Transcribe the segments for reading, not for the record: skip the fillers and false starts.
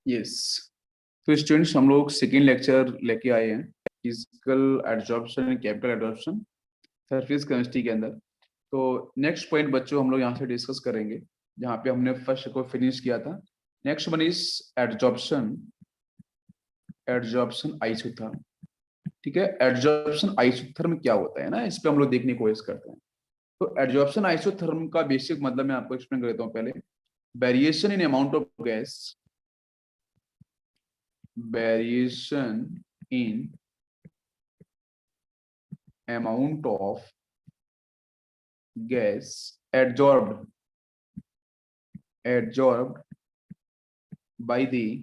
Yes. तो students, हम लोग सेकेंड लेक्चर लेके आए हैं, physical adsorption and chemical adsorption surface chemistry के अंदर। तो नेक्स्ट पॉइंट बच्चों हम लोग यहाँ से डिस्कस करेंगे, जहाँ पे हमने फर्स्ट को फिनिश किया था। Next one is adsorption, adsorption isotherm. ठीक है, एडजॉर्प्शन आइसोथर्म क्या होता है ना, इस पे हम लोग देखने की कोशिश करते हैं। तो एडजॉर्प्शन आइसोथर्म का बेसिक मतलब मैं आपको एक्सप्लेन कर देता हूँ पहले। Variation in amount of gas, variation in amount of gas adsorbed by the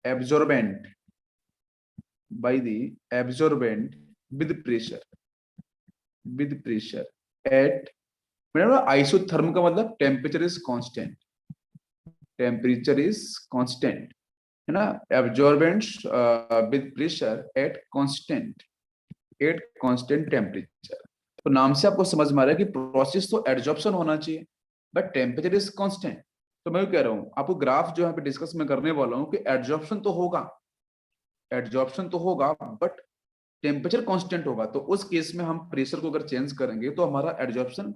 absorbent with pressure at, मतलब आइसोथर्म का मतलब temperature is constant, temperature is constant, है ना। एब्जॉर्बेंट्स with pressure at constant temperature. तो नाम से आपको समझ में आ रहा है कि प्रोसेस तो एडजॉर्प्शन होना चाहिए, बट टेम्परेचर इज कांस्टेंट। तो मैं कह रहा हूँ आपको ग्राफ जो यहाँ पे डिस्कस में करने वाला हूँ कि एडजॉर्प्शन तो होगा, बट टेम्परेचर कांस्टेंट होगा। तो उस केस में हम प्रेशर को अगर चेंज करेंगे तो हमारा एडजॉर्प्शन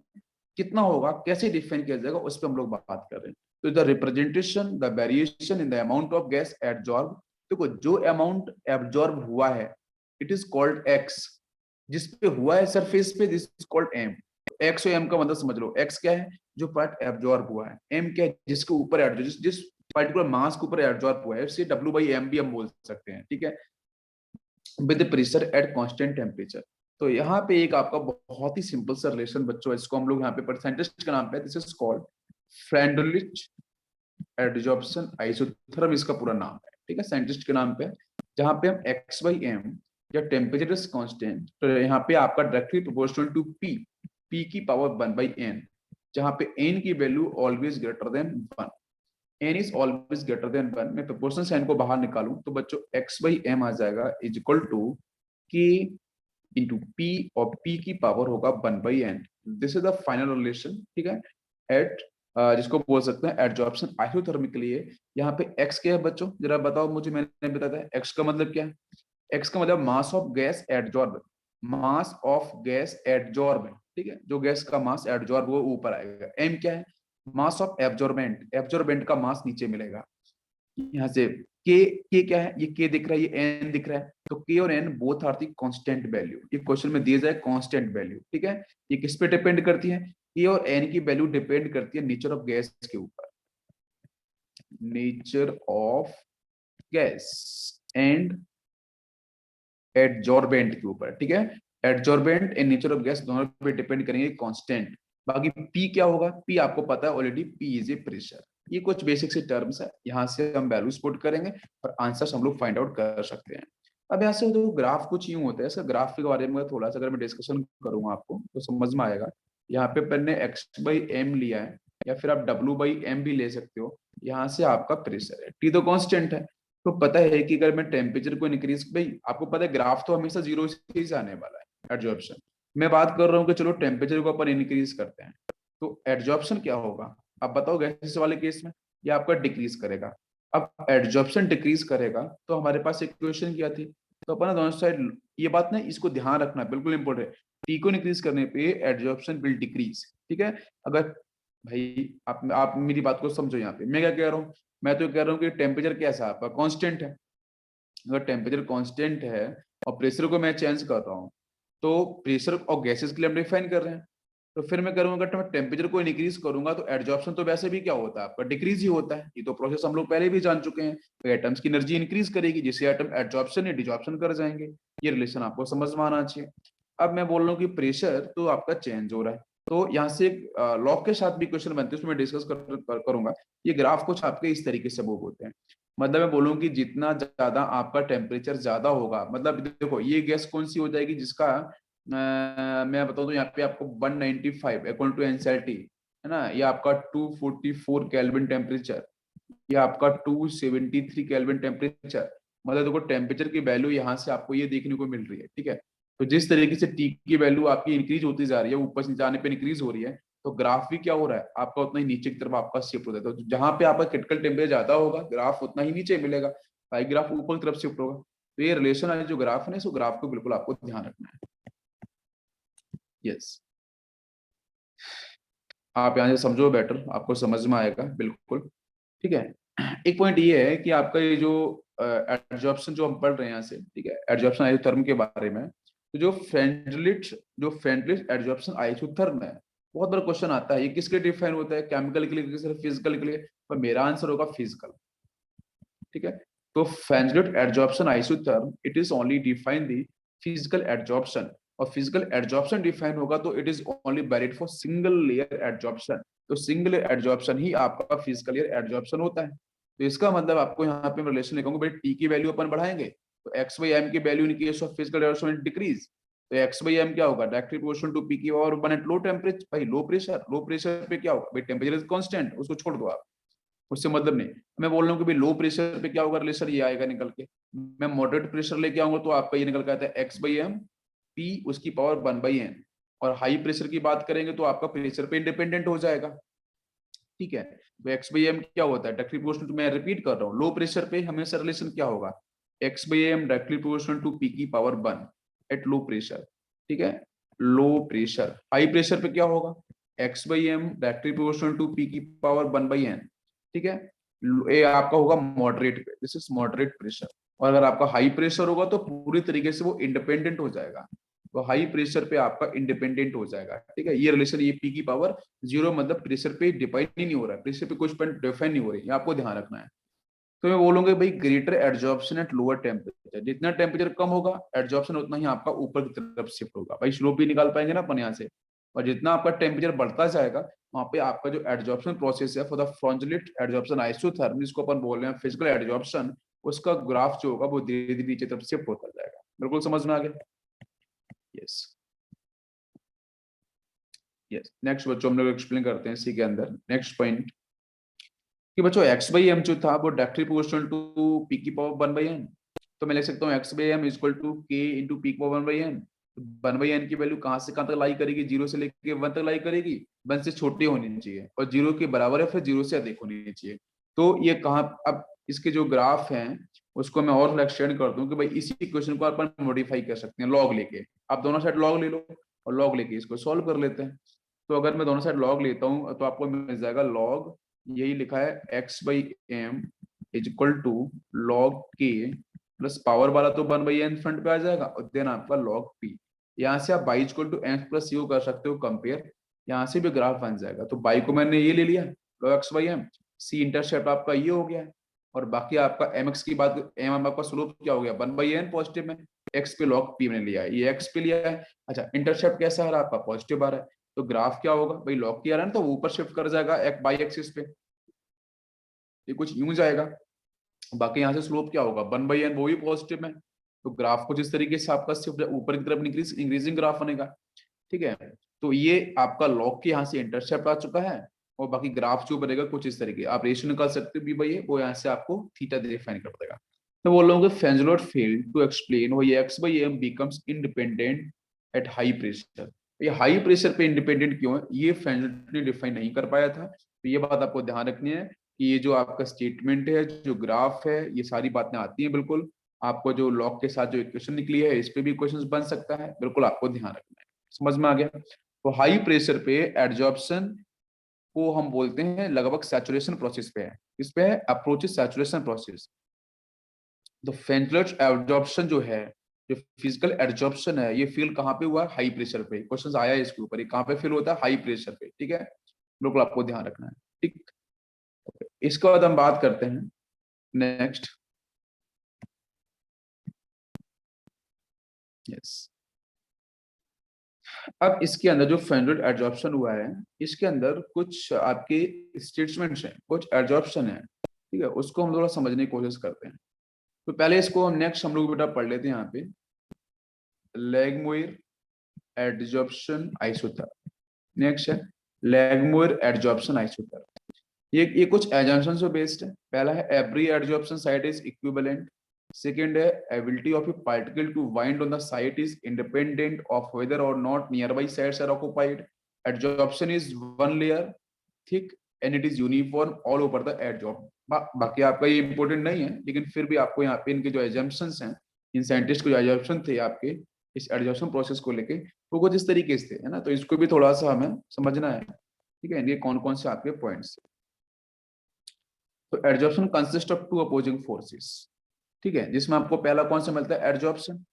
कितना होगा, कैसे डिफाइन किया जाएगा, उस पर हम लोग बात कर रहे हैं। तो the representation the variation in the amount of gas absorb, देखो जो अमाउंट एब्जॉर्ब हुआ है इट इज कॉल्ड एक्स, जिस पे हुआ है सरफेस पे this is called m. X और एम का मतलब समझ लो, एक्स क्या है जो पार्ट एब्जॉर्ब हुआ है, एम क्या है जिसके ऊपर जिस पर्टिकुलर मास के ऊपर एब्जॉर्ब हुआ है, इसे डब्ल्यू बाई एम भी हम बोल सकते हैं। ठीक है, with pressure at constant temperature. तो यहाँ पे एक आपका बहुत ही सिंपल सा रिलेशन बच्चों, इसको हम लोग यहाँ पे परसेंटेज के नाम पे, this is called Freundlich adsorption isotherm, इसका पूरा नाम है। ठीक है, साइंटिस्ट के नाम पे, जहाँ पे हम एक्स बाई एम या टेम्परेचर इज कांस्टेंट, तो यहाँ पे आपका directly proportional to p, p की पावर 1/n, जहाँ पे n की value always greater than 1, n is always greater than 1। मैं प्रोपोर्शनल साइन को बाहर निकालूं तो बच्चों x बाई एम आ जाएगा is equal to k into p, और p की पावर होगा 1/n। This is the final relation. ठीक है, एट जिसको बोल सकते हैं एडजॉर्प्शन आइसोथर्मिक के लिए। यहाँ पे x क्या है बच्चों, जरा बताओ मुझे, मैंने बताया था x का मतलब क्या है। x का मतलब mass of gas adsorb, mass of gas adsorb. ठीक है, जो गैस का मास एडजॉर्ब वो ऊपर आएगा। m क्या है, मास ऑफ एब्जॉर्बेंट, एब्जॉर्बेंट का मास नीचे मिलेगा। यहाँ से के क्या है, ये के दिख रहा है, ये एन दिख रहा है, तो के और n both are the constant value. ये क्वेश्चन में दिया जाए कांस्टेंट वैल्यू। ठीक है, ये किस पे डिपेंड करती है, के और एन की वैल्यू डिपेंड करती है नेचर ऑफ गैस के ऊपर, nature of gas and adsorbent के ऊपर। ठीक है, adsorbent and nature of gas दोनों पे डिपेंड करेंगे कांस्टेंट। बाकी पी क्या होगा, पी आपको पता है already, P is a pressure. ये कुछ बेसिक से टर्म्स है, यहाँ से हम वैल्यूज पुट करेंगे और आंसर्स हम लोग फाइंड आउट कर सकते हैं। अब यहाँ से तो ग्राफ कुछ यूं होता है, इसका ग्राफ के बारे में थोड़ा सा अगर मैं डिस्कशन करूंगा आपको तो समझ में आएगा। यहाँ पे मैंने एक्स बाई एम लिया है, या फिर आप डब्ल्यू बाई एम भी ले सकते हो। यहाँ से आपका प्रेशर है, टी तो कांस्टेंट है। तो पता है कि अगर मैं टेम्परेचर को इंक्रीज, भाई आपको पता है ग्राफ तो हमेशा जीरो से ही आने वाला है एडजॉर्प्शन। मैं बात कर रहा हूँ कि चलो टेम्परेचर को अपन इंक्रीज करते हैं, तो एडजॉर्प्शन क्या होगा। अब बताओ गैसेस वाले केस में ये आपका डिक्रीज करेगा। अब एडजॉर्प्शन डिक्रीज करेगा तो हमारे पास इक्वेशन क्या थी, तो अपन दोनों साइड ये बात ना, इसको ध्यान रखना बिल्कुल इंपॉर्टेंट। टी को इंक्रीज करने पे एडजॉर्प्शन विल डिक्रीज। ठीक है, अगर भाई आप मेरी बात को समझो, यहाँ पे मैं क्या कह रहा हूँ, मैं तो कह रहा हूँ कि टेम्परेचर कैसा है आपका, कांस्टेंट है। अगर टेम्परेचर कांस्टेंट है और प्रेशर को मैं चेंज कर रहा हूँ, तो प्रेशर और गैसेस के लिए हम डिफाइन कर रहे हैं। तो फिर मैं करूंगा, अगर मैं टेम्परेचर को इंक्रीज करूंगा तो एडजॉर्प्शन तो वैसे भी क्या होता है आपका, डिक्रीज ही होता है। ये तो प्रोसेस हम लोग पहले भी जान चुके हैं। तो एटम्स की एनर्जी इंक्रीज करेगी, जिससे एटम एडजॉर्प्शन या डिजॉर्प्शन कर जाएंगे। ये रिलेशन आपको समझ में आना चाहिए। अब मैं बोल रहा हूँ कि प्रेशर तो आपका चेंज हो रहा है, तो यहाँ से लॉ के साथ भी क्वेश्चन बनते हैं, उसमें डिस्कस करूंगा। ये ग्राफ कुछ आपके इस तरीके से मूव होते हैं। मतलब मैं बोलूँ कि जितना ज्यादा आपका टेम्परेचर ज्यादा होगा, मतलब देखो ये गैस कौन सी हो जाएगी जिसका मैं बताऊं तो यहाँ पे आपको 195 अकॉर्डिंग टू एनसीईआरटी, है ना, ये आपका 244 केल्विन टेम्परेचर, ये आपका 273 केल्विन टेम्परेचर। मतलब देखो टेम्परेचर की वैल्यू यहाँ से आपको ये देखने को मिल रही है। ठीक है, तो जिस तरीके से टी की वैल्यू आपकी इंक्रीज होती जा रही है, ऊपर से जाने पे इंक्रीज हो रही है, तो ग्राफ भी क्या हो रहा है आपका उतना ही नीचे की तरफ आपका शिफ्ट होता है। तो जहां पे आपका क्रिटिकल टेम्परेचर ज्यादा होगा ग्राफ उतना ही नीचे मिलेगा, पाई ग्राफ ऊपर की तरफ शिफ्ट होगा। तो ये रिलेशन है जो ग्राफ है ना, इस ग्राफ को बिल्कुल आपको ध्यान रखना है। यस, आप यहाँ से समझो बेटर, आपको समझ में आएगा बिल्कुल। ठीक है, एक पॉइंट ये है कि आपका ये जो एडजॉर्प्शन जो हम पढ़ रहे हैं यहाँ से, ठीक है, एडजॉर्प्शन आइसोथर्म के बारे में, तो जो फ्रेंडलिट एडजॉर्प्शन आइसोथर्म है, बहुत बड़ा क्वेश्चन आता है ये किसके डिफाइन होता है, केमिकल के लिए सिर्फ फिजिकल के लिए? पर मेरा आंसर होगा फिजिकल। ठीक है, तो Freundlich adsorption isotherm it is only define the physical adsorption, और फिजिकल एडजॉर्प्शन डिफाइन होगा तो it is only valid for single layer adsorption. तो सिंगल एडजॉर्प्शन ही आपका फिजिकल लेयर एडजॉर्प्शन होता है। तो इसका मतलब आपको यहाँ पे रिलेशन लिखूंगा, भाई टी की वैल्यू अपन बढ़ाएंगे तो एक्स बाई एम की value in case of physical adsorption decrease, तो एक्स बाई एम क्या होगा, डायरेक्टली प्रोपोर्शनल टू पी की power one at low temperature. भाई लो प्रेशर पे क्या होगा, भाई टेम्परेचर इज कांस्टेंट, उसको छोड़ दो आप, उससे मतलब नहीं। मैं बोल रहा हूँ कि भाई लो प्रेशर पे क्या होगा रिलेशन, ये आएगा निकल के। मैं मॉडरेट प्रेशर लेके आऊंगा तो आपका ये निकल के आता है एक्स बाई एम पी उसकी पावर वन बाई एन। और हाई प्रेशर की बात करेंगे तो आपका प्रेशर पे इंडिपेंडेंट हो जाएगा। ठीक है, तो एक्स बाई एम क्या होता है, डायरेक्टली प्रोपोर्शनल, मैं रिपीट कर रहा हूँ, लो प्रेशर पे हमेशा रिलेशन क्या होगा, x by m directly proportional to p की power one at low pressure. ठीक है, लो प्रेशर। हाई प्रेशर पे क्या होगा, x by m directly proportional to p की पावर वन बाई एन। ठीक है, ये आपका होगा मॉडरेट पे, दिस इज मॉडरेट प्रेशर। और अगर आपका हाई प्रेशर होगा तो पूरी तरीके से वो इंडिपेंडेंट हो जाएगा, तो हाई प्रेशर पे आपका इंडिपेंडेंट हो जाएगा। ठीक है, ये रिलेशन, ये पी की पावर जीरो मतलब प्रेशर पे डिपेंड ही नहीं हो रहा है, प्रेशर पे कुछ पॉइंट डिफाइन नहीं हो रही है, आपको ध्यान रखना है। तो मैं बोलूंगा भाई greater adsorption at lower temperature, जितना टेम्परेचर कम होगा एडजॉर्प्शन उतना ही आपका ऊपर की तरफ शिफ्ट होगा। भाई स्लोप भी निकाल पाएंगे ना अपन यहाँ से। और जितना आपका टेम्परेचर बढ़ता जाएगा वहां पे आपका जो एडजॉर्प्शन प्रोसेस है फॉर द फ्रंटलिट एडजॉर्प्शन आइसोथर्म, जिसको अपन बोल रहे हैं फिजिकल एडजॉर्प्शन, उसका ग्राफ जो होगा वो धीरे धीरे नीचे तरफ शिफ्ट होता जाएगा। बिल्कुल समझ में आ गया? यस यस, नेक्स्ट बच्चों हम लोग एक्सप्लेन करते हैं इसी के अंदर नेक्स्ट पॉइंट कि बच्चों एक्स बाई एम जो था वो डायरेक्टली प्रोपोर्शनल टू पी की पावर वन बाई एन। तो मैं लिख सकता हूँ x by m equal to k into p की power one by n. One by n की वैल्यू कहाँ से कहाँ तक लाई करेगी, जीरो से लेके वन तक लाई करेगी, वन से छोटी होनी चाहिए और जीरो के बराबर है, फिर जीरो से अधिक होनी चाहिए। तो ये कहाँ, अब इसके जो ग्राफ हैं उसको मैं और एक्सटेंड कर दूं कि भाई इसी इक्वेशन को अपन मॉडिफाई कर सकते हैं लॉग लेके। आप दोनों साइड लॉग ले लो और लॉग लेके इसको सॉल्व कर लेते हैं। तो अगर मैं दोनों साइड लॉग लेता हूँ तो आपको मिल जाएगा लॉग, यही लिखा है x by m is equal to log k plus power वाला तो वन बाई एन फ्रंट पे आ जाएगा और देन आपका लॉग पी। यहाँ से आप by equal to m plus you कर सकते हो कंपेयर, यहाँ से भी ग्राफ बन जाएगा। तो बाई को मैंने ये ले लिया log x by m, c intercept आपका ये हो गया है, और बाकी आपका एम एक्स की बात, एम आपका स्लोप क्या हो गया वन बाई एन पॉजिटिव में, एक्स पे लॉग पी मैंने लिया है, ये एक्स पे लिया है। अच्छा इंटरसेप्ट कैसा आ रहा है आपका, पॉजिटिव आ रहा है, तो ग्राफ क्या होगा भाई, लॉग किया रहा है ना तो वो ऊपर शिफ्ट कर जाएगा एक बाई एक्सिस पे, ये कुछ यूं जाएगा। बाकी यहाँ से स्लोप क्या होगा वन बाई एन, वो भी पॉजिटिव में, तो ग्राफ को जिस तरीके से आपका शिफ्ट ऊपर की तरफ इंक्रीजिंग ग्राफ बनेगा। ठीक है, तो ये आपका लॉग के यहाँ से इंटरसेप्ट आ चुका है, और बाकी ग्राफ जो बनेगा कुछ इस तरीके, आप रेशियो निकाल सकते हो भी भाई, वो यहाँ से आपको थीटा डिफाइन कर देगा। तो बोल रहा हूँ Freundlich failed to explain why x by m becomes independent at high pressure. ये हाई प्रेशर पे इंडिपेंडेंट क्यों है, ये फेंजलॉट ने डिफाइन नहीं कर पाया था। तो ये बात आपको ध्यान रखनी है कि ये जो आपका स्टेटमेंट है, जो ग्राफ है, ये सारी बातें आती हैं बिल्कुल। आपको जो लॉग के साथ जो इक्वेशन निकली है इस पे भी क्वेश्चन बन सकता है, बिल्कुल आपको ध्यान रखना है। समझ में आ गया? तो हाई प्रेशर पे एडजॉर्प्शन को हम बोलते हैं लगभग सैचुरेशन प्रोसेस पे है, इस पे है अप्रोच सैचुरेशन प्रोसेस। तो फेंटलर्स एडजॉर्प्शन जो है, जो फिजिकल एडजॉर्प्शन है, ये फील कहाँ पे हुआ, हाई प्रेशर पे। क्वेश्चन आया है इसके ऊपर, ये कहाँ पे फील होता है, हाई प्रेशर पे। ठीक है, बिल्कुल आपको ध्यान रखना है। ठीक, इसके बाद हम बात करते हैं नेक्स्ट। यस, अब इसके अंदर जो फेंडल एडजॉर्प्शन हुआ है, इसके अंदर कुछ आपके स्टेटमेंट्स हैं, कुछ एडजॉर्प्शन है। ठीक है, उसको हम थोड़ा समझने की कोशिश करते हैं। तो पहले इसको हम नेक्स्ट हम लोग बेटा पढ़ लेते हैं यहाँ पे, लैगमुइर एडजॉर्प्शन आइसोथर्म। नेक्स्ट है लैगमुइर एडजॉर्प्शन आइसोथर्म। ये कुछ एजम्पशन से बेस्ड है। पहला है every adsorption site is equivalent. Second है ability of a particle to bind on the site is independent of whether or not nearby sites are occupied. Adsorption is one layer thick and it is uniform all over the adsorb. बाकी आपका ये important नहीं है, लेकिन फिर भी आपको यहाँ पे इनके जो एजम्पशंस हैं, इन साइंटिस्ट के जो एजम्पशन थे आपके इस एडजॉर्प्शन प्रोसेस को लेके, वो कुछ इस तरीके से थे, है ना। तो इसको भी थोड़ा सा हमें समझना है, ठीक है। इनके कौन कौन से आपके पॉइंट्स। तो adsorption consist of to opposing forces, ठीक है, जिसमें आपको पहला कौन सा मिलता है, एडजॉर्प्शन।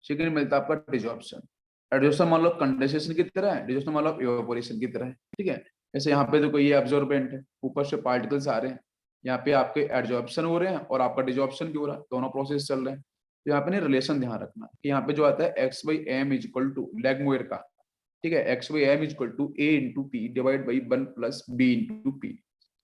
सेकंड मिलता है आपका डिजॉर्प्शन। एडजॉर्प्शन मान लो कंडेंसेशन की तरह है, डिजॉर्प्शन मान लो इवेपोरेशन की तरह है, ठीक है। जैसे यहाँ पे देखो ये एब्जॉर्बेंट है, ऊपर से पार्टिकल्स आ रहे हैं, यहाँ पे आपके एडजॉर्प्शन हो रहे हैं और आपका डिजॉर्प्शन भी हो रहा है, दोनों प्रोसेस चल रहे हैं। तो यहाँ पे ना रिलेशन ध्यान रखना कि यहाँ पे जो आता है x by m is equal to Langmuir का, ठीक है, x by m is equal to a into p divide by one plus b into p,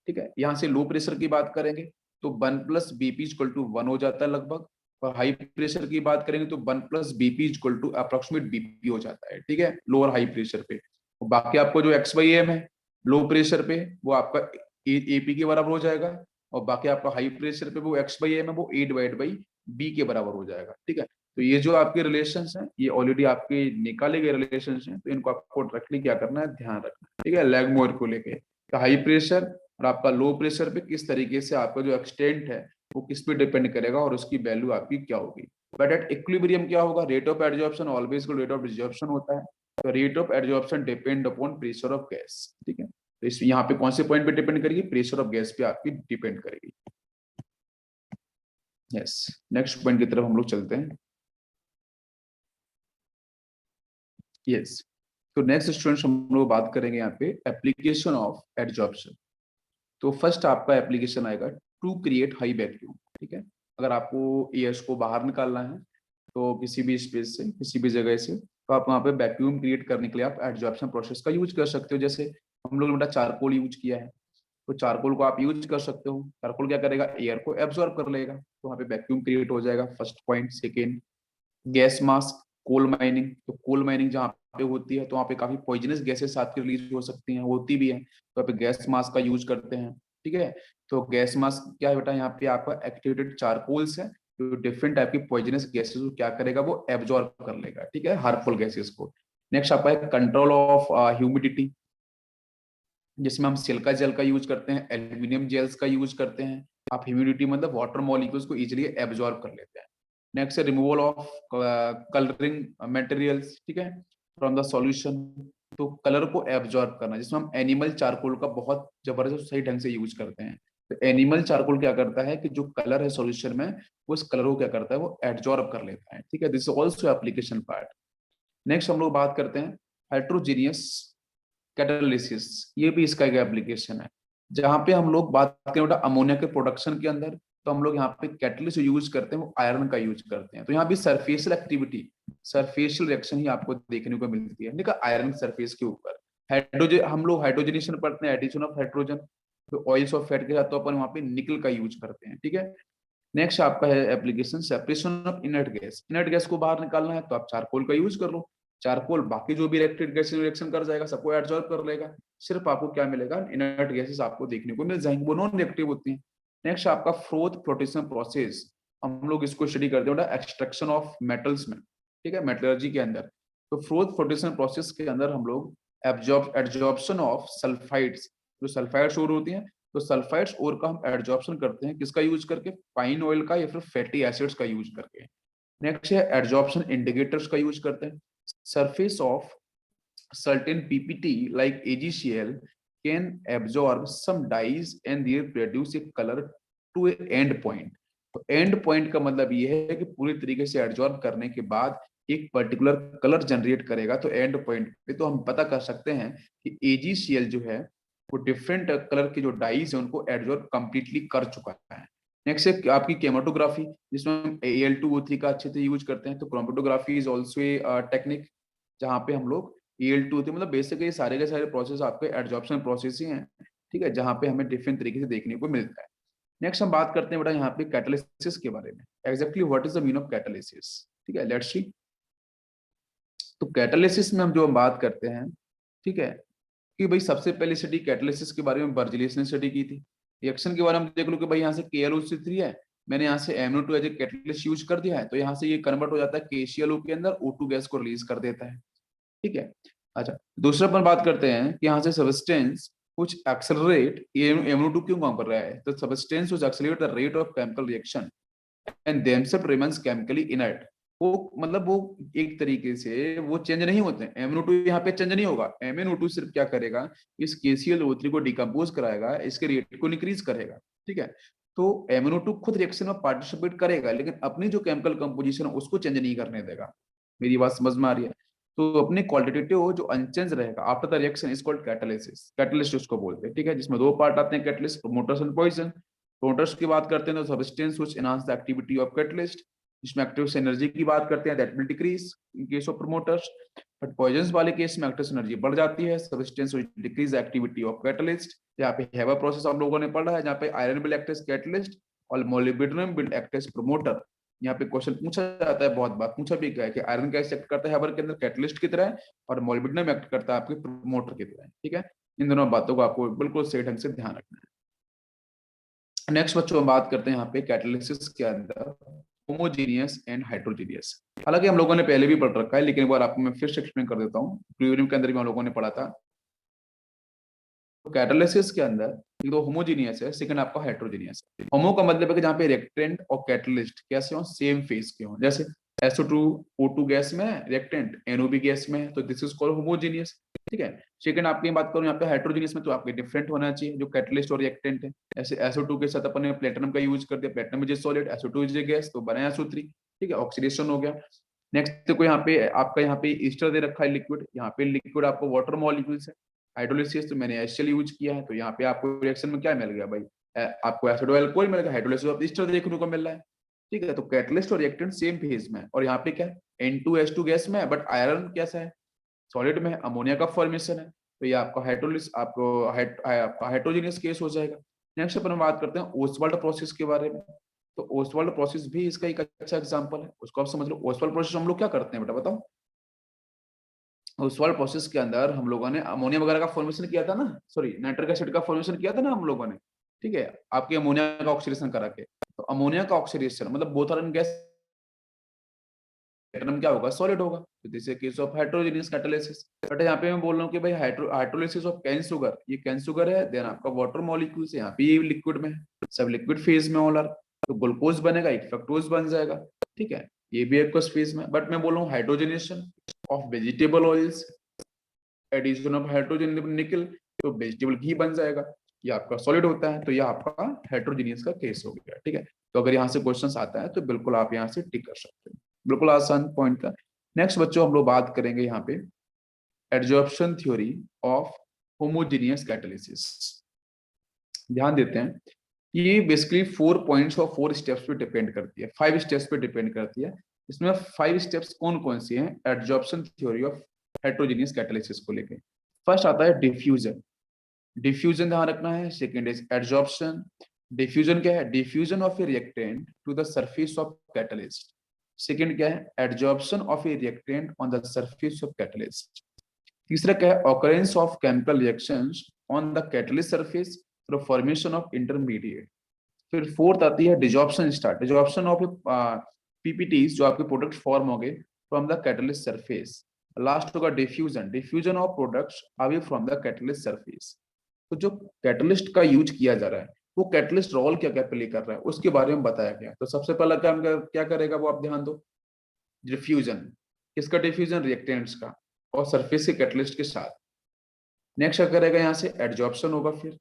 ठीक है। यहाँ से लो प्रेशर की बात करेंगे तो one plus BP equal to one हो जाता है लगभग, और हाई प्रेशर की बात करेंगे तो one plus BP equal to approximate BP हो जाता है, ठीक है, लो और हाई प्रेशर पे। और बाकी आपको जो एक्स बाई एम है लो प्रेशर पे वो आपका एपी के बराबर हो जाएगा, और बाकी आपका हाई प्रेशर पे वो एक्स बाई एम है वो ए डिवाइड बाई बी के बराबर हो जाएगा, ठीक है। तो ये जो आपके रिलेशंस हैं ये ऑलरेडी आपके निकाले गए रिलेशंस हैं, तो इनको आपको डायरेक्टली क्या करना है, ध्यान रखना है, ठीक है। लैगमोर को लेके तो हाई प्रेशर और आपका लो प्रेशर पे किस तरीके से आपका जो एक्सटेंट है वो किस पे डिपेंड करेगा और उसकी वैल्यू आपकी क्या होगी। बट एट इक्विलिब्रियम क्या होगा, rate of adsorption always rate of desorption होता है, तो rate of adsorption depend upon pressure of gas, ठीक है। तो इस यहाँ पे कौन से पॉइंट पे डिपेंड करेगी, प्रेशर ऑफ गैस पे आपकी डिपेंड करेगी। यस, नेक्स्ट पॉइंट की तरफ हम लोग चलते हैं। यस, तो नेक्स्ट स्टूडेंट्स हम लोग बात करेंगे यहाँ पे एप्लीकेशन ऑफ एडजॉर्प्शन। तो फर्स्ट आपका एप्लीकेशन आएगा टू क्रिएट हाई वैक्यूम, ठीक है। अगर आपको एयर्स को बाहर निकालना है तो किसी भी स्पेस से किसी भी जगह से, तो आप वहाँ पे वैक्यूम क्रिएट करने के लिए आप एडजॉर्प्शन प्रोसेस का यूज कर सकते हो। जैसे हम लोग ने बेटा चारकोल यूज किया है, तो चारकोल को आप यूज कर सकते हो। चारकोल क्या करेगा, एयर को एब्जॉर्ब कर लेगा, तो वहाँ पे वैक्यूम क्रिएट हो जाएगा, first point. Second, gas mask, coal mining. तो कोल माइनिंग जहाँ पे होती है तो वहाँ पे काफी पॉइजनस गैसेस साथ की रिलीज हो सकती हैं, होती भी है, तो यहाँ पे गैस मास्क का यूज करते हैं, ठीक है। तो गैस मास्क क्या है बेटा, यहाँ पे आपका एक्टिवेटेड चारकोल्स है, तो डिफरेंट टाइप की पॉइजनस गैसेस को क्या करेगा, वो एब्जॉर्ब कर लेगा, ठीक है, हार्मफुल गैसेस को। नेक्स्ट आपका है कंट्रोल ऑफ ह्यूमिडिटी, जिसमें हम सिल्का जेल का यूज करते हैं, एल्यूमिनियम जेल्स का यूज करते हैं। आप ह्यूमिडिटी मतलब वाटर मॉलिक्यूल्स को इजिली एब्जॉर्ब कर लेते हैं। नेक्स्ट है रिमूवल ऑफ कलरिंग मटेरियल्स, ठीक है, फ्रॉम द सॉल्यूशन। तो कलर को एब्जॉर्ब करना, जिसमें हम एनिमल चारकोल का बहुत जबरदस्त सही ढंग से यूज करते हैं। तो एनिमल चारकोल क्या करता है कि जो कलर है सॉल्यूशन में, वो उस कलर को क्या करता है, वो एब्जॉर्ब कर लेता है, ठीक है। This is also application part. Next हम लोग बात करते हैं हेट्रोजीनियस कैटालिसिस, ये भी इसका एक एप्लीकेशन है, जहां पे हम लोग बात करें अमोनिया के प्रोडक्शन के अंदर, तो हम लोग यहाँ पे कैटलिस्ट यूज करते हैं वो आयरन का यूज करते हैं। तो यहाँ भी सरफेशियल एक्टिविटी, सरफेशियल रिएक्शन ही आपको देखने को मिलती है, ठीक है, आयरन सरफेस के ऊपर। हाइड्रोजन, हम लोग हाइड्रोजनेशन पढ़ते हैं, एडिशन ऑफ हाइड्रोजन, तो ऑयल्स ऑफ फैट के साथ तो अपन वहाँ पे निकल का यूज करते हैं, ठीक है। नेक्स्ट आपका है application separation of inert gas. Inert gas को बाहर निकालना है तो आप चारकोल का यूज कर लो, चारकोल बाकी जो भी इलेक्ट्रिक गैस रिएक्शन कर जाएगा, सबको एब्जॉर्ब कर लेगा, सिर्फ आपको क्या मिलेगा, इनर्ट गैसेस आपको देखने को मिल जाएंगे, वो नॉन रिएक्टिव होती हैं। नेक्स्ट आपका फोर्थ फ्लोटेशन प्रोसेस, हम लोग इसको स्टडी करते हैं एक्सट्रैक्शन ऑफ मेटल्स में, ठीक है, मेटलर्जी के अंदर। तो फोर्थ फ्लोटेशन प्रोसेस के अंदर हम लोग एब्जॉर्प्शन ऑफ सल्फाइड्स, जो सल्फाइड्स और होती हैं, तो सल्फाइड्स और का हम एब्जॉर्प्शन करते हैं किसका यूज करके, पाइन ऑयल का या फिर फैटी एसिड्स का यूज करके। नेक्स्ट है एब्जॉर्प्शन इंडिकेटर्स का यूज करते हैं, surface of certain PPT like AgCl can absorb some dyes and they produce a color to a end point। तो एंड पॉइंट का मतलब ये है कि पूरी तरीके से एब्जॉर्ब करने के बाद एक पर्टिकुलर कलर जनरेट करेगा, तो एंड पॉइंट पे तो हम पता कर सकते हैं कि AgCl जो है वो डिफरेंट कलर के जो डाइज है उनको एब्जॉर्ब कंप्लीटली कर चुका है। नेक्स्ट है आपकी केमेटोग्राफी, जिसमें हम Al2O3 का अच्छे से यूज करते हैं। तो chromatography is also a technique, जहाँ पे हम लोग Al2O3 मतलब बेसिकली सारे के सारे प्रोसेस आपके एडजॉर्प्शन प्रोसेस ही हैं, ठीक है, जहाँ पे हमें डिफरेंट तरीके से देखने को मिलता है। नेक्स्ट हम बात करते हैं बेटा यहाँ पे कैटालिसिस के बारे में, exactly what is the mean of catalysis, ठीक है, लेट्स सी। तो कैटालिसिस में हम जो बात करते हैं, ठीक है, कि भाई सबसे पहले स्टडी कैटालिसिस के बारे में बर्जलियस ने स्टडी की थी। रिएक्शन के बारे में देख लो कि भाई यहाँ से KLO3 है, मैंने यहाँ से MnO2 as a catalyst use कर दिया है, तो यहाँ से ये कन्वर्ट हो जाता है KClO के अंदर, O2 गैस को रिलीज कर देता है, ठीक है। अच्छा, दूसरा अपन बात करते हैं कि यहाँ से सब्सटेंस कुछ एक्सेलरेट, ये MnO2 क्यों काम कर रहा है, तो substance which accelerate the rate of chemical reaction and themselves remains chemically inert. वो मतलब वो एक तरीके से वो चेंज नहीं होते हैं। MnO2 यहाँ पे चेंज नहीं होगा। MnO2 सिर्फ क्या करेगा, इस KClO3 को डिकम्पोज कराएगा, इसके रेट को इंक्रीज करेगा, ठीक है। तो MnO2 खुद रिएक्शन में पार्टिसिपेट करेगा, लेकिन अपनी जो केमिकल कंपोजिशन है उसको चेंज नहीं करने देगा। मेरी बात समझ में आ रही है? तो अपने क्वालिटेटिव जो अनचेंज रहेगा after the reaction is called catalysis. Catalyst उसको बोलते हैं, ठीक है, जिसमें दो पार्ट आते हैं, catalyst, promoters and poison. Promoters की बात करते हैं तो substance which enhance the activity of catalyst, इसमें एक्टिव एनर्जी की बात करते हैं, that will decrease in case of promoters. But poison वाले केस में एक्टिव एनर्जी बढ़ जाती है, substance which decrease the activity of catalyst. यहाँ पे हैवा प्रोसेस हम लोगों ने पढ़ा है, जहाँ पे iron will act as catalyst और molybdenum will act as promoter. यहाँ पे क्वेश्चन पूछा जाता है, बहुत बार पूछा भी गया है कि आयरन कैसे एक्ट करता है हैबर के अंदर, कैटलिस्ट की तरह, और मोलिब्डेनम एक्ट करता है आपके प्रोमोटर की तरह, ठीक है। इन दोनों बातों को आपको बिल्कुल सही ढंग से ध्यान रखना है। नेक्स्ट बच्चों, हम बात करते हैं यहाँ पे कैटालिसिस के अंदर होमोजीनियस एंड हाइड्रोजीनियस। हालांकि हम लोगों ने पहले भी पढ़ रखा है, लेकिन एक बार आपको मैं फिर से एक्सप्लेन कर देता हूँ, प्रीलिम के अंदर भी हम लोगों ने पढ़ा था। तो कैटालिसिस के अंदर एक तो होमोजीनियस है, सेकंड आपका हेट्रोजीनियस है। होमो का मतलब है कि जहाँ पे रिएक्टेंट और कैटलिस्ट कैसे हो, सेम फेज के हो। जैसे SO2 O2 गैस में है, रिएक्टेंट NOB गैस में है, तो दिस इज कॉल्ड होमोजीनियस, ठीक है। सेकंड आपकी बात करूं यहाँ पे हाइड्रोजीनियस में, तो आपके डिफरेंट होना चाहिए जो कैटलिस्ट और रिएक्टेंट है। ऐसे SO2 के साथ अपन ने प्लेटिनम का यूज कर दिया, platinum is solid, SO2 is gas, तो बना SO3, ठीक है, ऑक्सीडेशन हो गया। नेक्स्ट देखो यहाँ पे आपका यहाँ पे ईस्टर दे रखा है लिक्विड, यहाँ पे लिक्विड आपको वाटर मॉलिक्यूल्स है। हाइड्रोलिसिस तो मैंने HCl यूज किया है, तो यहाँ पे आपको रिएक्शन में क्या मिल गया भाई, आपको एसिडो एल्कोहल मिल गया, हाइड्रोलिसिस ऑफ ईस्टर देखने को मिल रहा है, ठीक है। तो कैटलिस्ट और रिएक्टेंट सेम फेज में है, और यहाँ पे क्या N2H2 गैस में है, बट आयरन कैसा है, सॉलिड में है, अमोनिया का फॉर्मेशन है, तो ये आपका हाइड्रोलिस आपको आपका हाइड्रोजीनियस केस हो जाएगा। नेक्स्ट अपन बात करते हैं ओसवाल्ड प्रोसेस के बारे में। तो ओसवाल्ड प्रोसेस भी इसका एक अच्छा एग्जांपल है, उसको आप समझ लो। ओसवाल्ड प्रोसेस हम लोग क्या करते हैं बेटा बताओ। ओसवाल्ड प्रोसेस के अंदर हम लोगों ने अमोनिया वगैरह का फॉर्मेशन किया था ना, सॉरी नाइट्रिक एसिड का फॉर्मेशन किया था ना हम लोगों ने, ठीक है, आपके अमोनिया का ऑक्सीडेशन करा के। तो अमोनिया का ऑक्सीडेशन मतलब both are in gas, atom क्या होगा, सॉलिड होगा, तो this is case of heterogeneous catalysis. But यहाँ पे मैं बोल रहा हूँ कि भाई हाइड्रोलिसिस ऑफ कैन शुगर, ये कैन शुगर है, देन आपका वाटर मॉलिक्यूल्स यहाँ पे ये लिक्विड में है, सब लिक्विड फेज में ऑल आर, तो ग्लूकोज बनेगा, एक फ्रक्टोज बन जाएगा, ठीक है, ये भी एक्वस फेज में। बट मैं बोल रहा हूँ hydrogenation of vegetable oils, addition of hydrogen nickel, तो वेजिटेबल घी बन जाएगा, ये आपका सॉलिड होता है, तो ये आपका हेट्रोजीनियस का केस हो गया, ठीक है। तो अगर यहाँ से क्वेश्चन आता है तो बिल्कुल आप यहाँ से टिक कर सकते हैं, बिल्कुल आसान पॉइंट था। नेक्स्ट बच्चों हम लोग बात करेंगे यहाँ पे adsorption theory of homogeneous catalysis. ध्यान देते हैं, ये बेसिकली 4 पॉइंट्स और 4 स्टेप्स पे डिपेंड करती है, 5 स्टेप्स पे डिपेंड करती है। इसमें 5 स्टेप्स कौन कौन सी हैं adsorption theory of heterogeneous catalysis को लेके। फर्स्ट आता है डिफ्यूजन, डिफ्यूजन ध्यान रखना है। सेकंड इज एडजॉर्प्शन, डिफ्यूजन क्या है, diffusion of a reactant to the surface of catalyst. Second क्या है, adsorption of a reactant on the surface of catalyst. तीसरा क्या है, occurrence of chemical reactions on the catalyst surface through formation of intermediate. फिर fourth आती है desorption start, desorption of PPTs जो आपके प्रोडक्ट फॉर्म हो गए from the catalyst surface. Last होगा diffusion, diffusion of products away from the catalyst surface. तो जो कैटलिस्ट का यूज किया जा रहा है वो कैटलिस्ट रोल क्या क्या प्ले कर रहा है उसके बारे में बताया गया। तो सबसे पहला काम क्या करेगा वो आप ध्यान दो, डिफ्यूजन, किसका डिफ्यूजन, रिएक्टेंट्स का, और सरफेस के कैटलिस्ट के साथ। नेक्स्ट क्या करेगा, यहाँ से एडजॉर्प्शन होगा। फिर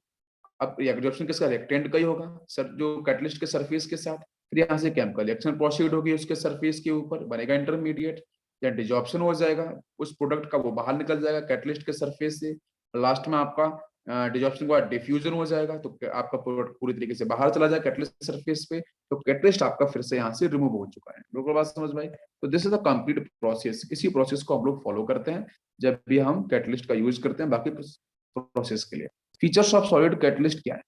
अब एब्जॉर्प्शन किसका, रिएक्टेंट का ही होगा सर, जो कैटलिस्ट के सरफेस के साथ। फिर यहाँ से केमिकल रिएक्शन प्रोसीड होगी उसके सरफेस के ऊपर, बनेगा इंटरमीडिएट, या डिजॉर्प्शन हो जाएगा, उस प्रोडक्ट का वो बाहर निकल जाएगा कैटलिस्ट के सरफेस से। लास्ट में आपका डिजॉर्प्शन के बाद डिफ्यूजन हो जाएगा, तो आपका प्रोडक्ट पूरी तरीके से बाहर चला जाएगा कैटलिस्ट सरफेस पे, तो कैटलिस्ट आपका फिर से यहाँ से रिमूव हो चुका है। बिल्कुल बात समझ में आई। तो this is the complete process, इसी प्रोसेस को हम लोग फॉलो करते हैं जब भी हम कैटलिस्ट का यूज करते हैं बाकी प्रोसेस के लिए। फीचर्स ऑफ सॉलिड कैटलिस्ट क्या है,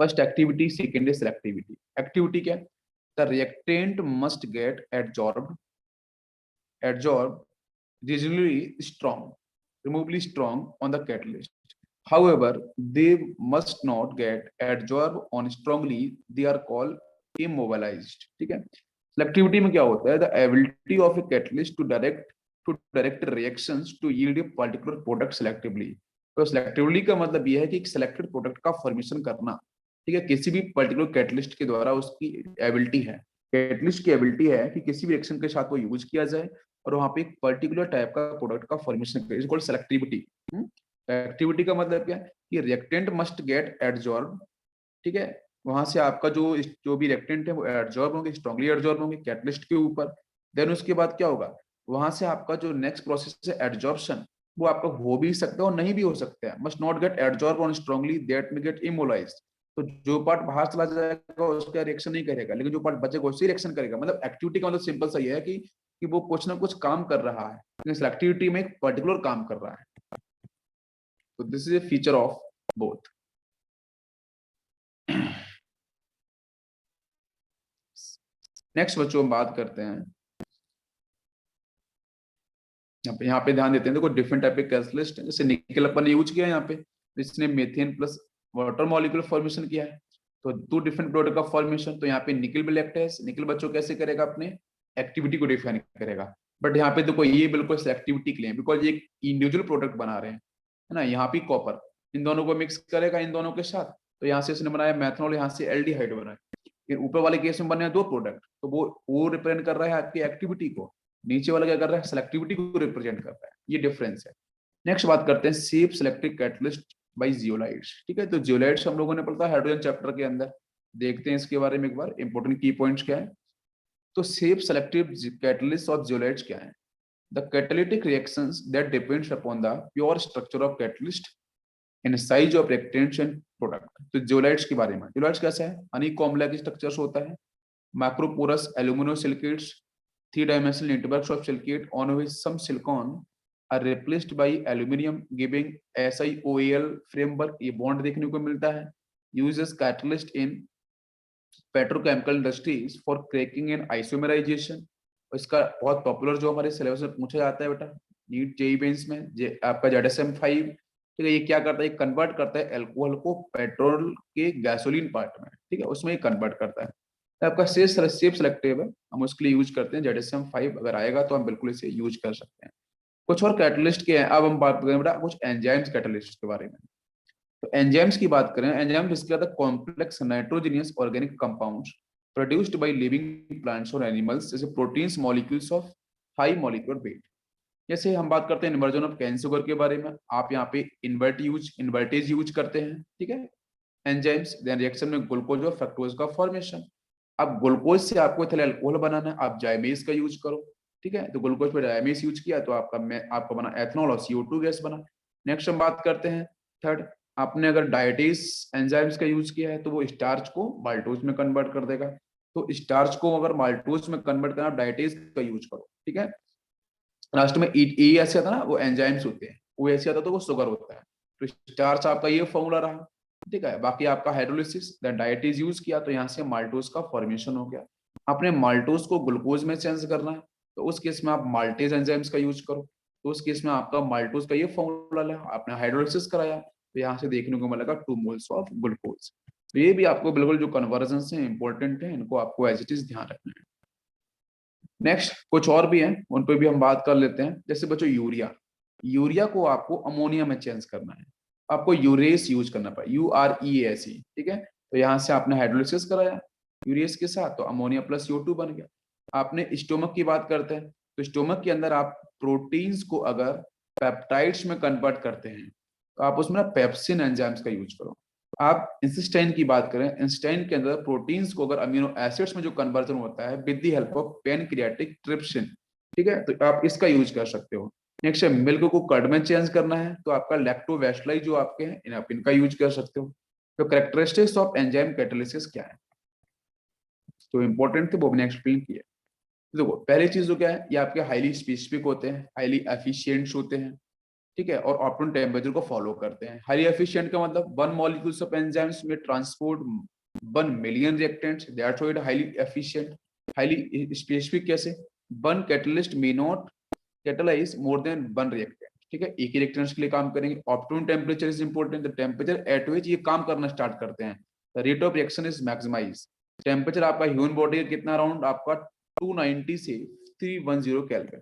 फर्स्ट एक्टिविटी, सेकेंड है सेलेक्टिविटी। एक्टिविटी क्या है, the reactant must get adsorbed reasonably strong, removably strong on the catalyst. However, they must not get adsorbed on strongly, they are called immobilized, ठीक है। Selectivity में क्या होता है, the ability of a catalyst to direct to direct reactions to yield a particular product selectively. तो selectively का मतलब यह है कि एक सिलेक्टेड प्रोडक्ट का फॉर्मेशन करना, ठीक है, किसी भी पर्टिकुलर कैटलिस्ट के द्वारा उसकी एबिलिटी है, कैटलिस्ट की एबिलिटी है कि किसी भी रिएक्शन के साथ वो यूज किया जाए और वहां पे एक पर्टिकुलर टाइप का प्रोडक्ट का फॉर्मेशन करे, इज कॉल्ड सेलेक्टिविटी। एक्टिविटी का मतलब क्या है कि रिएक्टेंट मस्ट गेट एडजॉर्ब, ठीक है, वहां से आपका जो भी रिएक्टेंट है वो एडजॉर्ब होंगे, स्ट्रांगली एडजॉर्ब होंगे कैटलिस्ट के ऊपर। देन उसके बाद क्या होगा, वहां से आपका जो नेक्स्ट प्रोसेस है एडजॉर्प्शन, वो आपका हो भी सकता है और नहीं भी हो सकता है, must not gate adsorb on strongly that में गेट इमोलाइज्ड। तो जो पार्ट बाहर चला जाएगा उसका रिएक्शन नहीं करेगा, लेकिन जो पार्ट बचेगा उसी रिएक्शन करेगा। मतलब एक्टिविटी का मतलब सिंपल सा ये है कि वो कुछ ना कुछ काम कर रहा है, लेकिन एक्टिविटी में एक पर्टिकुलर काम कर रहा है। तो this is a feature of both. Next बच्चों हम बात करते हैं, यहाँ पे ध्यान देते हैं, देखो डिफरेंट टाइप के कैटलिस्ट, जैसे निकल अपन ने यूज किया है यहाँ पे, जिसने methane plus water molecule formation किया है, तो टू डिफरेंट प्रोडक्ट का फॉर्मेशन। तो यहाँ पे निकल भी लेक्ट है, निकल बच्चों कैसे करेगा, अपने एक्टिविटी को डिफाइन करेगा। बट यहाँ पे देखो ये बिल्कुल एक्टिविटी के लिए, बिकॉज ये एक इंडिविजुअल प्रोडक्ट बना रहे हैं, है ना। यहाँ पे कॉपर इन दोनों को मिक्स करेगा इन दोनों के साथ, तो यहाँ से इसने बनाया मैथनॉल, यहाँ से एल्डिहाइड बनाया। फिर ऊपर वाले केस में बने हैं दो प्रोडक्ट, तो वो रिप्रेजेंट कर रहा है आपकी एक्टिविटी को, नीचे वाला क्या कर रहा है, सेलेक्टिविटी को रिप्रेजेंट कर रहा है, ये डिफरेंस है। नेक्स्ट बात करते हैं shape selective catalyst by zeolites, ठीक है। तो जियोलाइट्स हम लोगों ने पढ़ा हाइड्रोजन चैप्टर के अंदर, देखते हैं इसके बारे में एक बार, इंपॉर्टेंट की पॉइंट्स क्या है। तो safe selective catalyst of zeolites क्या है, the catalytic reactions that depends upon the pure structure of catalyst in size of reactants and product. तो जियोलाइट्स के बारे में, जियोलाइट्स कैसा है, हनीकॉम्ब स्ट्रक्चर्स होता है, macroporous aluminosilicates, three-dimensional networks of silicate on which some silicon are replaced by aluminium, giving SiOAl framework। ये bond देखने को मिलता है। Uses catalyst in petrochemical industries for cracking and isomerization। इसका बहुत पॉपुलर जो हमारे सिलेबस में पूछा जाता है बेटा, नीट जेईई मेंस में, आपका ZSM5, ठीक है। ये क्या करता है, कन्वर्ट करता है एल्कोहल को पेट्रोल के गैसोलीन पार्ट में, ठीक है, उसमें ये कन्वर्ट करता है। आपका सेफ सेलेक्टिव है, हम उसके लिए यूज करते हैं ZSM5, अगर आएगा तो हम बिल्कुल इसे यूज कर सकते हैं। कुछ और कैटलिस्ट के हैं, अब हम बात करें बेटा कुछ एंजाइम्स कैटलिस्ट के बारे में। तो एंजाइम्स की बात करें, एंजाइम इसके अंदर complex nitrogenous organic compounds produced by living plants और एनिमल्स, जैसे proteins molecules of high molecular weight. जैसे हम बात करते हैं इन्वर्जन ऑफ कैन शुगर के बारे में, आप यहाँ पे इन्वर्टेज यूज करते हैं, ठीक है, एंजाइम्स। देन रिएक्शन में ग्लूकोज और फ्रक्टोज का फॉर्मेशन। अब ग्लूकोज से आपको इथाइल अल्कोहल बनाना है, आप जाइमेज का यूज करो, ठीक है। तो ग्लूकोज पे जाइमेज यूज किया तो आपका बना एथनॉल और CO2 गैस बना। नेक्स्ट हम बात करते हैं थर्ड, आपने अगर डायटेज एंजाइम्स का यूज किया है तो वो स्टार्च को माल्टोज में कन्वर्ट कर देगा। तो स्टार्च को अगर माल्टोज में कन्वर्ट करना, डायटेज का यूज करो, ठीक है। लास्ट में ई ऐसे आता ना, वो एंजाइम्स होते हैं, वो ऐसे आता तो वो शुगर होता है। तो स्टार्च आपका ये फॉर्मूला रहा, ठीक है। बाकी आपका हाइड्रोलिसिस देन डायटेज यूज किया तो यहाँ से माल्टोज का फॉर्मेशन हो गया। आपने माल्टोज को ग्लूकोज में चेंज करना है, तो उस केस में आप माल्टेज एंजाइम्स का यूज करो, तो उस केस में आपका माल्टोज का ये फॉर्मूला है, आपने हाइड्रोलिसिस कराया तो यहाँ से देखने को मिलेगा 2 मोल्स ऑफ ग्लूकोज। तो ये भी आपको बिल्कुल जो कन्वर्जन है इंपॉर्टेंट है, इनको आपको एज इट इज ध्यान रखना है। नेक्स्ट कुछ और भी हैं, उन पर भी हम बात कर लेते हैं। जैसे बच्चों यूरिया को आपको अमोनिया में चेंज करना है, आपको यूरेस यूज करना पड़ेगा, UREAC, ठीक है। तो यहाँ से आपने हाइड्रोलिसिस कराया यूरेस के साथ, तो अमोनिया प्लस CO2 बन गया। आपने स्टोमक की बात करते हैं, तो स्टोमक के अंदर आप प्रोटीन्स को अगर पेप्टाइड्स में कन्वर्ट करते हैं तो आप उसमें ना पेप्सिन एंजाइम्स का यूज करो। आप इंसिस्टाइन की बात करें, इंसिस्टाइन के अंदर प्रोटीन्स को अगर अमीनो एसिड्स में जो कन्वर्जन होता है with the help of pancreatic trypsin, ठीक है, तो आप इसका यूज कर सकते हो। नेक्स्ट है मिल्क को कर्ड में चेंज करना है, तो आपका लैक्टोबैसिलाई जो आपके हैं आप इनका यूज कर सकते हो। तो कैरेक्टरिस्टिक्स ऑफ एंजाइम कैटालिसिस क्या है, तो इंपॉर्टेंट थे वो मैंने एक्सप्लेन किया। देखो पहली चीज तो क्या है, ये आपके हाईली स्पेसिफिक होते हैं, हाईली एफिशिएंट होते हैं, ठीक है, और ऑप्टिमम टेम्परेचर को फॉलो करते हैं। हाईली एफिशिएंट का मतलब 1 मॉलिक्यूल्स ऑफ एंजाइम्स में transport 1 million reactants, that's why it highly efficient. Highly specific कैसे, 1 catalyst may not catalyse more than 1 reactant, ठीक है, एक ही रिएक्टेंट्स के लिए काम करेंगे। Optimum temperature is important, the temperature at which ये काम करना स्टार्ट करते हैं। The rate of reaction is maximise. Temperature आपका ह्यूमन बॉडी का कितना, अराउंड आपका 290 से 310 केल्विन।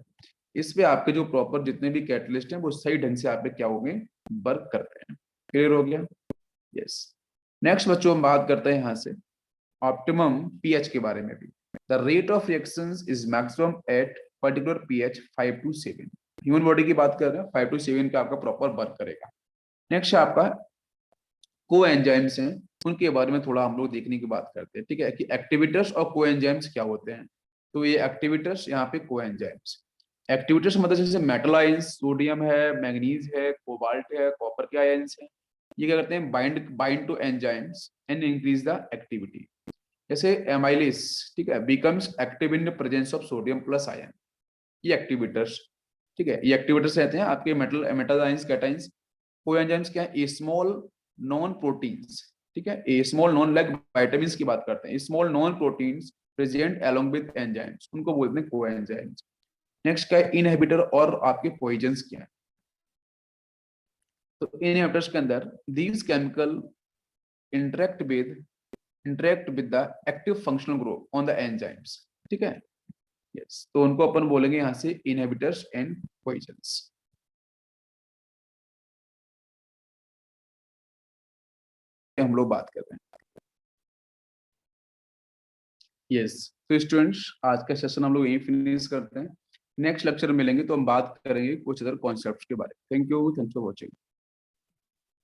इस पे आपके जो प्रॉपर जितने भी कैटलिस्ट हैं वो सही ढंग से आप पे क्या हो गए, वर्क करते हैं। क्लियर हो गया? यस। नेक्स्ट बच्चों हम बात करते हैं यहाँ से ऑप्टिमम पीएच के बारे में भी। The rate of reactions is maximum at particular pH 5 to 7। Human body की बात कर रहे हैं, 5 to 7 पे आपका प्रॉपर वर्क करेगा। नेक्स्ट आपका को एंजाइम्स हैं, उनके बारे में थोड़ा हम लोग देखने की बात करते हैं, ठीक है, कि एक्टिवेटर्स और को एंजाइम्स क्या होते हैं। तो ये एक्टिवेटर्स, यहाँ पे को एंजाइम्स। एक्टिवेटर्स मतलब जैसे मेटल आयंस, सोडियम है, मैग्नीज है, कोबाल्ट है, कॉपर के आयंस हैं, ये क्या करते हैं, bind to enzymes and increase the activity. जैसे एमाइलेस, ठीक है, becomes active in presence of sodium plus ion, ये एक्टिवेटर्स, ठीक है, ये एक्टिवेटर्स रहते हैं आपके मेटल आयंस, कैटाइंस। कोएंजाइम्स क्या है, स्मॉल नॉन प्रोटीन्स, ठीक है, ए स्मॉल नॉन लाइक विटामिन्स की बात करते हैं, small non proteins present along with enzymes, उनको बोलते हैं कोएंजाइम्स। नेक्स्ट क्या है, इनहिबिटर और आपके पॉइजन्स क्या है। तो इनहिबिटर्स के अंदर these chemical interact with the active functional group on the enzymes, ठीक है। यस, तो उनको अपन बोलेंगे यहां से इनहिबिटर्स एंड पॉइजन्स। हम लोग बात कर रहे हैं। यस, तो स्टूडेंट्स आज का सेशन हम लोग यहीं फिनिश करते हैं। नेक्स्ट लेक्चर में मिलेंगे तो हम बात करेंगे कुछ अदर कॉन्सेप्ट्स के बारे में। Thank you, thanks for watching.